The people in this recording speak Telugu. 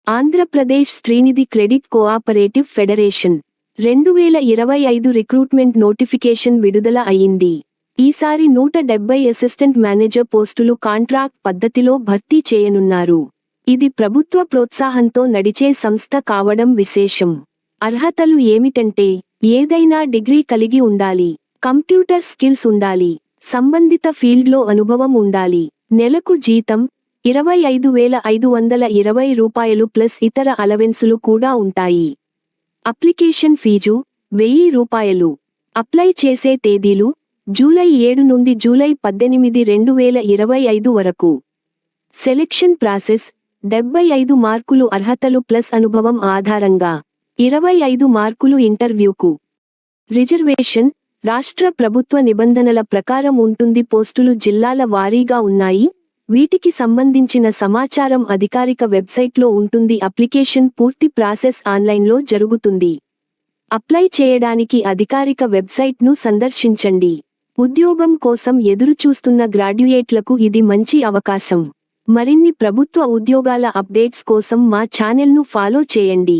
Andhra Pradesh Srinidhi credit cooperative federation 2025 recruitment notification విడుదల అయింది. ఈసారి 170 అసిస్టెంట్ మేనేజర్ పోస్టులు కాంట్రాక్ట్ పద్ధతిలో భర్తీ చేయనున్నారు. ఇది ప్రభుత్వ ప్రోత్సాహంతో నడిచే సంస్థ కావడం విశేషం. అర్హతలు ఏమిటంటే ఏదైనా డిగ్రీ కలిగి ఉండాలి, కంప్యూటర్ స్కిల్స్ ఉండాలి, సంబంధిత ఫీల్డ్లో అనుభవం ఉండాలి. నెలకు జీతం 25,520 రూపాయలు ప్లస్ ఇతర అలవెన్సులు కూడా ఉంటాయి. అప్లికేషన్ ఫీజు 1000 రూపాయలు. అప్లై చేసే తేదీలు జూలై 7 నుండి జూలై 18, 2025 వరకు. సెలెక్షన్ ప్రాసెస్ 75 మార్కులు అర్హతలు ప్లస్ అనుభవం ఆధారంగా 25 మార్కులు ఇంటర్వ్యూకు. రిజర్వేషన్ రాష్ట్ర ప్రభుత్వ నిబంధనల ప్రకారం ఉంటుంది. పోస్టులు జిల్లాల వారీగా ఉన్నాయి. వీటికి సంబంధించిన సమాచారం అధికారిక వెబ్సైట్లో ఉంటుంది. అప్లికేషన్ పూర్తి ప్రాసెస్ ఆన్లైన్లో జరుగుతుంది. అప్లై చేయడానికి అధికారిక వెబ్సైట్ను సందర్శించండి. ఉద్యోగం కోసం ఎదురుచూస్తున్న గ్రాడ్యుయేట్లకు ఇది మంచి అవకాశం. మరిన్ని ప్రభుత్వ ఉద్యోగాల అప్డేట్స్ కోసం మా ఛానెల్ను ఫాలో చేయండి.